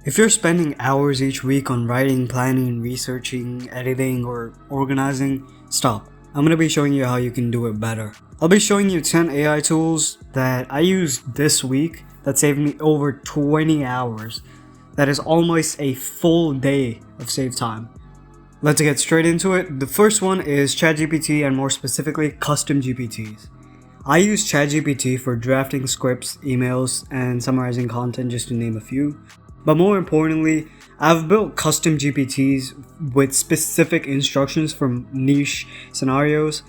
If you're spending hours each week on writing, planning, researching, editing, or organizing, stop. I'm going to be showing you how you can do it better. I'll be showing you 10 AI tools that I used this week that saved me over 20 hours. That is almost a full day of saved time. Let's get straight into it. The first one is ChatGPT, and more specifically, custom GPTs. I use ChatGPT for drafting scripts, emails, and summarizing content, just to name a few. But more importantly, I've built custom GPTs with specific instructions for niche scenarios.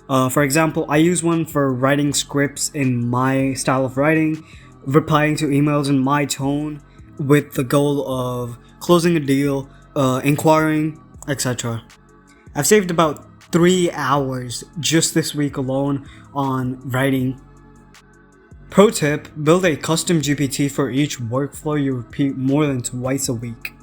For example, I use one for writing scripts in my style of writing, replying to emails in my tone, with the goal of closing a deal, inquiring, etc. I've saved about 3 hours just this week alone on writing. Pro tip, build a custom GPT for each workflow you repeat more than twice a week.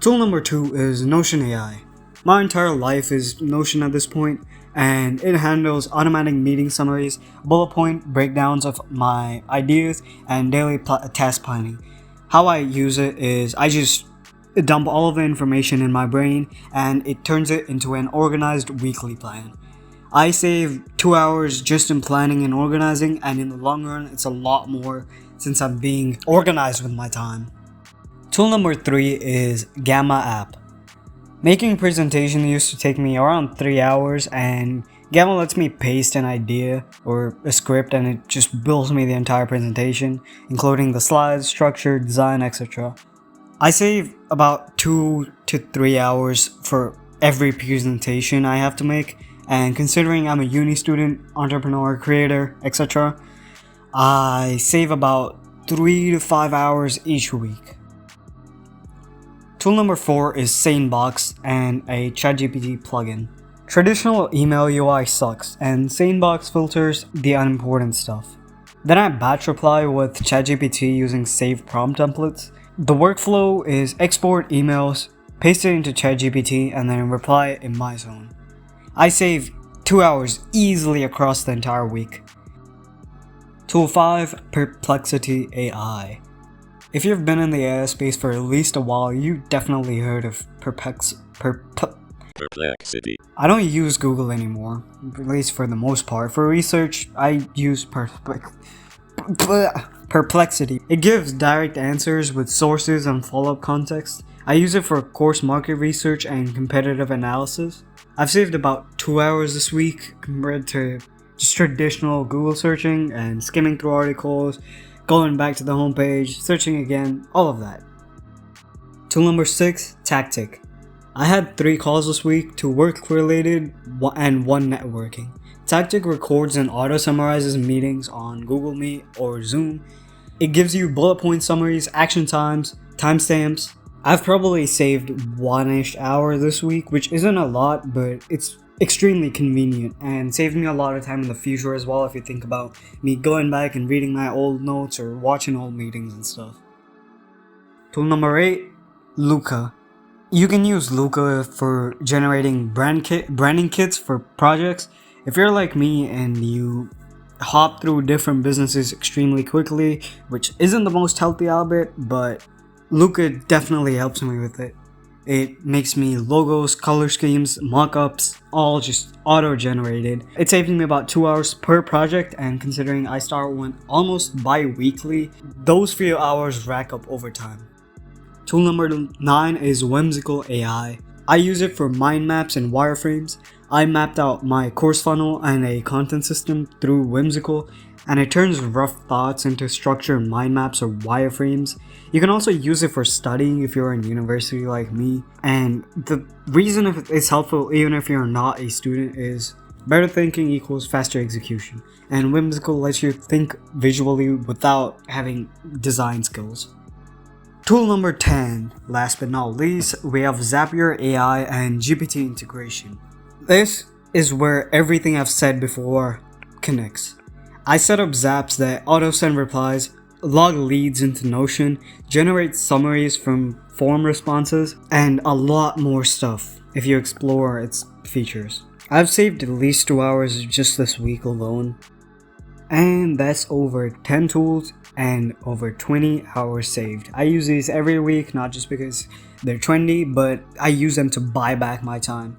Tool number 2 is Notion AI. My entire life is Notion at this point, and it handles automatic meeting summaries, bullet point breakdowns of my ideas, and daily task planning. How I use it is I just dump all of the information in my brain and it turns it into an organized weekly plan. I save 2 hours just in planning and organizing, and in the long run it's a lot more since I'm being organized with my time. Tool number 3 is Gamma app. Making a presentation used to take me around 3 hours, and Gamma lets me paste an idea or a script and it just builds me the entire presentation, including the slides, structure, design, etc. I save about 2 to 3 hours for every presentation I have to make, and considering I'm a uni student, entrepreneur, creator, etc., I save about 3 to 5 hours each week. Tool number 4 is SaneBox and a ChatGPT plugin. Traditional email UI sucks, and SaneBox filters the unimportant stuff. Then I batch reply with ChatGPT using saved prompt templates. The workflow is export emails, paste it into ChatGPT, and then reply in my zone. I save 2 hours easily across the entire week. Tool 5, Perplexity AI. If you've been in the AI space for at least a while, you definitely heard of Perplexity. I don't use Google anymore, at least for the most part. For research, I use Perplexity. It gives direct answers with sources and follow-up context. I use it for course market research and competitive analysis. I've saved about 2 hours this week compared to just traditional Google searching and skimming through articles, going back to the homepage, searching again, all of that. Tool number 6, Tactiq. I had 3 calls this week, 2 work related and 1 networking. Tactiq records and auto summarizes meetings on Google Meet or Zoom. It gives you bullet point summaries, action times, timestamps. I've probably saved 1-ish hour this week, which isn't a lot, but it's extremely convenient and saved me a lot of time in the future as well, if you think about me going back and reading my old notes or watching old meetings and stuff. Tool number 8, Luca. You can use Luca for generating branding kits for projects. If you're like me and you hop through different businesses extremely quickly, which isn't the most healthy habit, but Luca definitely helps me with it. It makes me logos, color schemes, mockups, all just auto-generated. It saves me about 2 hours per project, and considering I start one almost bi-weekly, those few hours rack up over time. Tool number 9 is Whimsical AI. I use it for mind maps and wireframes. I mapped out my course funnel and a content system through Whimsical, and it turns rough thoughts into structured mind maps or wireframes. You can also use it for studying if you're in university like me, and the reason it's helpful even if you're not a student is better thinking equals faster execution, and Whimsical lets you think visually without having design skills. Tool number 10, last but not least, we have Zapier AI and GPT integration. This is where everything I've said before connects. I set up Zaps that auto-send replies, log leads into Notion, generate summaries from form responses, and a lot more stuff if you explore its features. I've saved at least 2 hours just this week alone. And that's over 10 tools and over 20 hours saved. I use these every week, not just because they're trendy, but I use them to buy back my time.